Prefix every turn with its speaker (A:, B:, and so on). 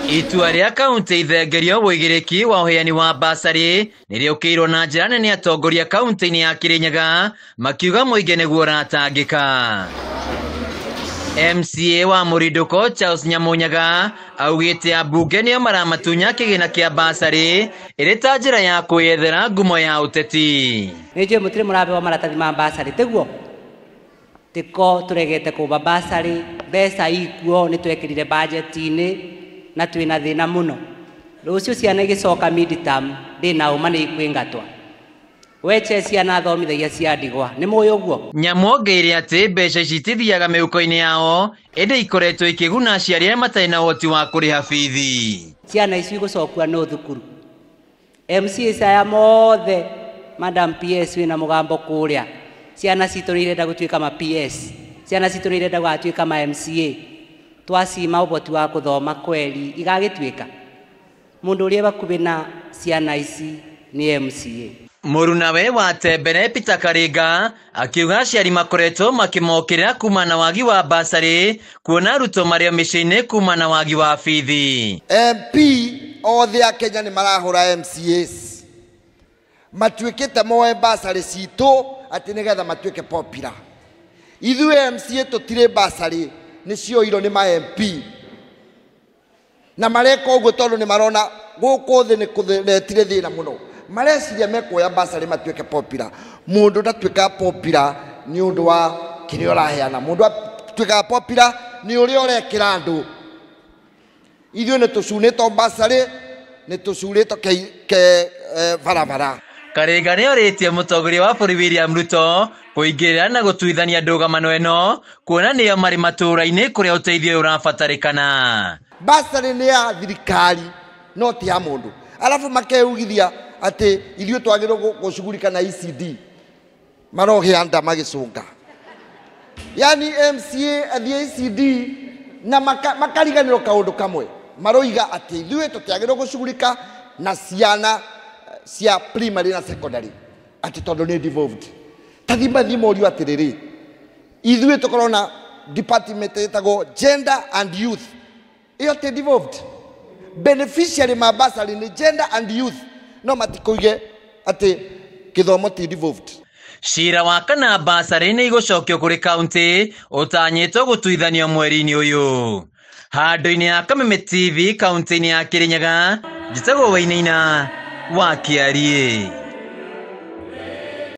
A: Itua ria kaunti ithengerio wigiriki wa uheani wa basari niriukirwo na njira nene atongoria kaunti-ini ya Kirinyaga makiuga muingi niguo uratangika. MCA wa Murinduko Charles Nyamunyaga augite ambunge nio maramatunya kigina kia basari iri ta njira ya kwiyethera ngumo ya uteti.
B: Nijue mutire murabewa maratathi ma basari teguo tiko turegete kuba basari mbeca ikuo nitwekirire budget-ini na twina thina muno rucio ciana igicoka mid-term ndina uma ni ikwingatwa weche ciana thomithagia cia ndigwa ni muyo guo.
A: Nyamuongeire ati mbeca ici tithiaga mihuko-ini yao indi ikoretwo ikiguna aciari aria matarĩ na ũhoti wa kuriha bithi.
B: Ciana ici igũcokua no thukuru. MCA aya mothe Madam PS wina mugambo kuria ciana citũ irenda gũtuĩka ma PS, ciana citũ irenda gũtuĩka ma MCA, twacima ũboti wa kuthoma kweli igagĩtuĩka mundu ũrĩa bakubi na ciana ici ni MCA.
A: Murunawe wa Tembere Peter Karinga akiuga aciari makoretwo makimokirira kuma na wagi wa basari kuona aruto mario mĩciĩ-inĩ kuma na wagi wa bithi.
C: MP othe a Kenya ni marahura MCAs matuĩkĩte moe basari citũ ati nigetha matuĩke popular. Ithuĩ MCA tũtirĩ basari nĩcioirwo nĩ ma MP na mareka ũguo tondũ nĩ marona gũkũ thĩ nĩ kũretire thĩna mũno. Mareciria mekuoya basari matuĩke popular. Mũndũ ndatuĩkaga popular nĩ ũndũ wa kĩrĩa ũraheana. Mũndũ atuĩkaga popular nĩ ũrĩa ũrekĩra andũ. Ithuĩ nĩ tũcunĩtwo basari, nĩ tũcunĩtwo barabara.
A: Karinga nĩ orĩtie mũtongoria wa bũrũri William Ruto kũingĩrĩra na gũtuithania ndũgamano ĩno kuona nĩo marĩ matũũra-inĩ kũrĩa ũteithio ũrabatarĩkana.
C: Basari nĩ ya thirikari no ti ya mũndũ. Alafu makeugithia ati ithuĩ twagĩrĩirwo gũcugurika na ECD marogĩa nda magĩcũnga. Yani MCA athiĩ ECD na makariganĩrwo kaũndũ kamwe maroiga ati ithuĩ tũtiagĩrĩirwo gũcugurika na ciana cia primary na secondary ati tondũ nĩ devolved. Tathi morio atiriri ithuĩ tũkorwo na department ĩtagwo gender and youth iyo ti devolved. Beneficiary ma basari ni gender and youth no matikoige ati githomo ti devolved.
A: Cira wa kana basari nĩ igũcokio kũrĩ kaunti ũtanyĩtwo gũtuithanio mweri-inĩ ũyũ. Handũ-inĩ ya Kameme TV kaunti-inĩ ya Kirinyaga njĩtagwo Wainaina wa Kiarie.